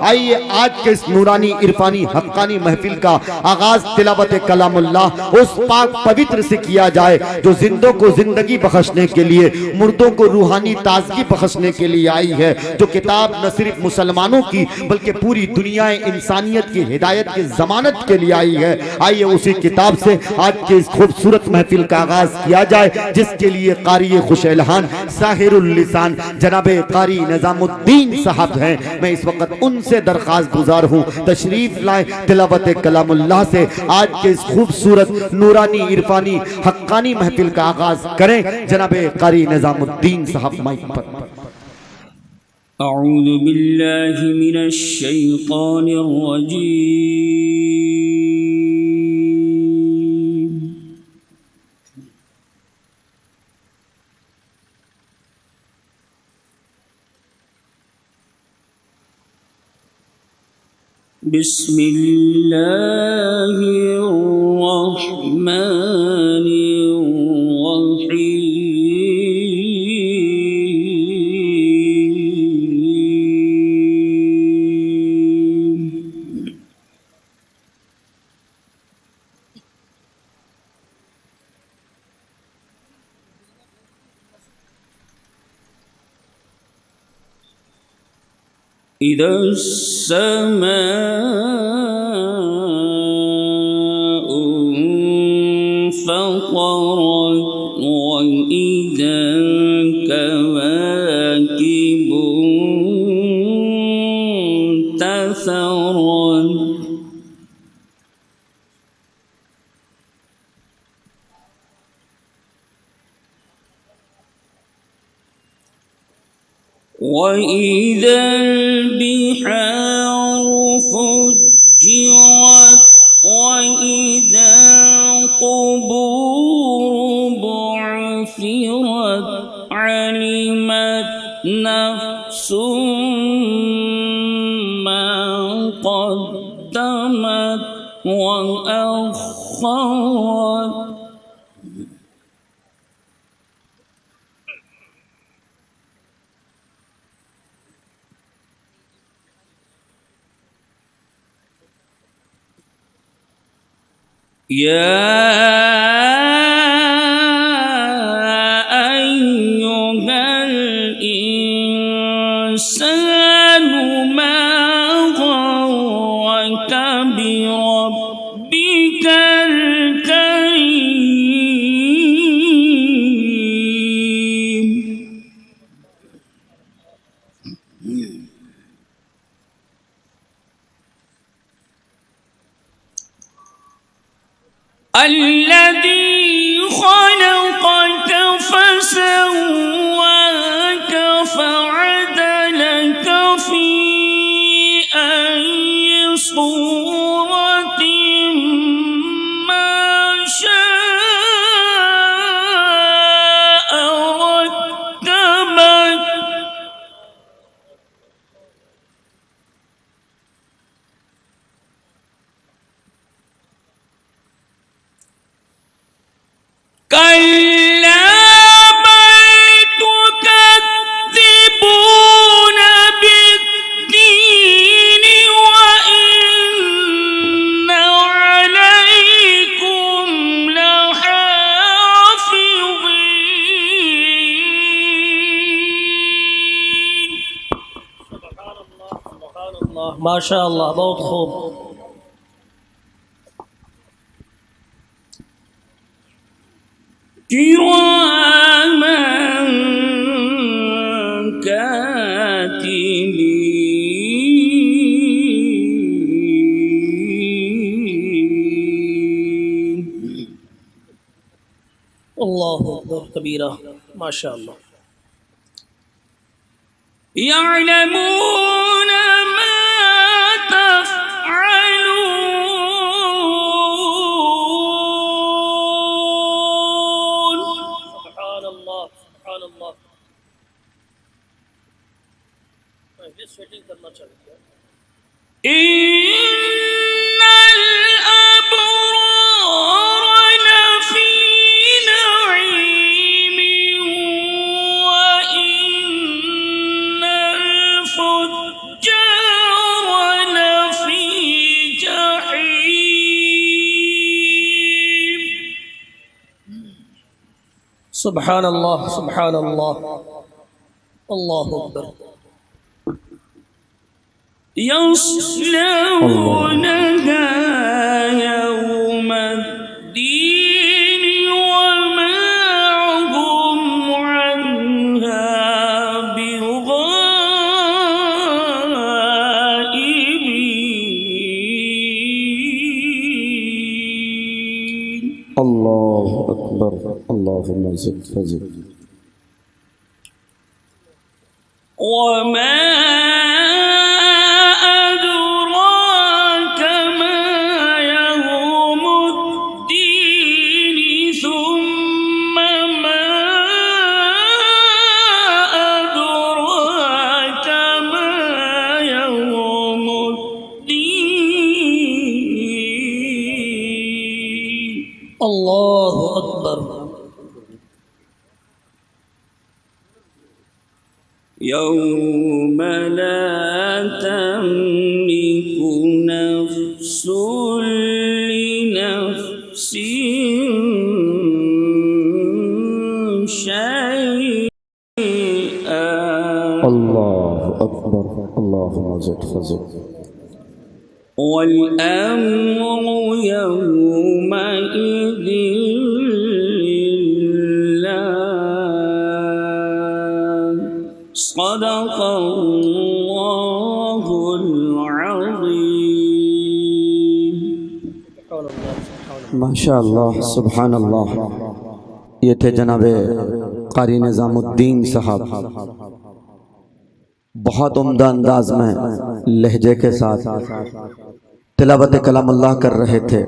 आइए आज के इस नूरानी इरफानी हक्कानी महफिल का आगाज तिलावत कलामुल्लाह उस पाक पवित्र से किया जाए जो जिंदों को जिंदगी बख्शने के लिए, मुर्दों को रूहानी ताजगी बख्शने के लिए आई है, जो किताब न सिर्फ मुसलमानों की बल्कि पूरी दुनिया इंसानियत की हिदायत की जमानत के लिए आई है। आइए उसी किताब से आज के इस खूबसूरत महफिल का आगाज किया जाए, जिसके लिए कारी खुशएलहान साहिरुल लिसान जनाबे कारी निजामुद्दीन साहब हैं। मैं इस वक्त उनसे दरख्वास्त गुजार हूँ तशरीफ लाए तिलावत कलामुल्लाह से आज के इस खूबसूरत नूरानी इरफानी हक्कानी महफिल का आगाज करें। जनाबे कारी निजामुद्दीन साहब माइक पर। अऊज़ु बिल्लाहि मिनश शैतानिर रजीम। बिस्मिल्लाहिर रहमानिर रहीम। इदा السماء انفطرت وإذا الكواكب انتثرت وإذا البحار فجرت وإذا القبور بعثرت علمت نفس ما قدمت وأخرت يا أيها الإنسان ما غرك بربك الكريم الذي خلقك فسواك فعدلك في أي صورة ما شاء ركبك كلا بل تكذبون بالدين وإن عليكم لحافظين سبحان الله ما شاء الله बहुत खूब। كراما كاتبين الله أكبر كبيرا ما شاء الله। يعلمون ما تفعلون سبحان الله سبحان الله। करना चाहिए। إن الأبرار لفي نعيم وإن الفجار सुभान अल्लाह अल्लाहु अकबर يصلونها يوم الدين وما هم عنها بغائبين الله أكبر اللهم زد فزد وما أدراك ما يوم الدين ثم ما أدراك ما يوم الدين अल्लाहु अकबर يوم لا تملك نفس لنفس شيئا الله أكبر اللهم زد فزد والأمر يومئذ لله صدق الله العظيم माशाअल्लाह सुभान अल्लाह। ये थे जनाबे कारी निज़ामुद्दीन साहब, बहुत उम्दा अंदाज में लहजे के साथ तिलावत कलाम अल्लाह कर रहे थे।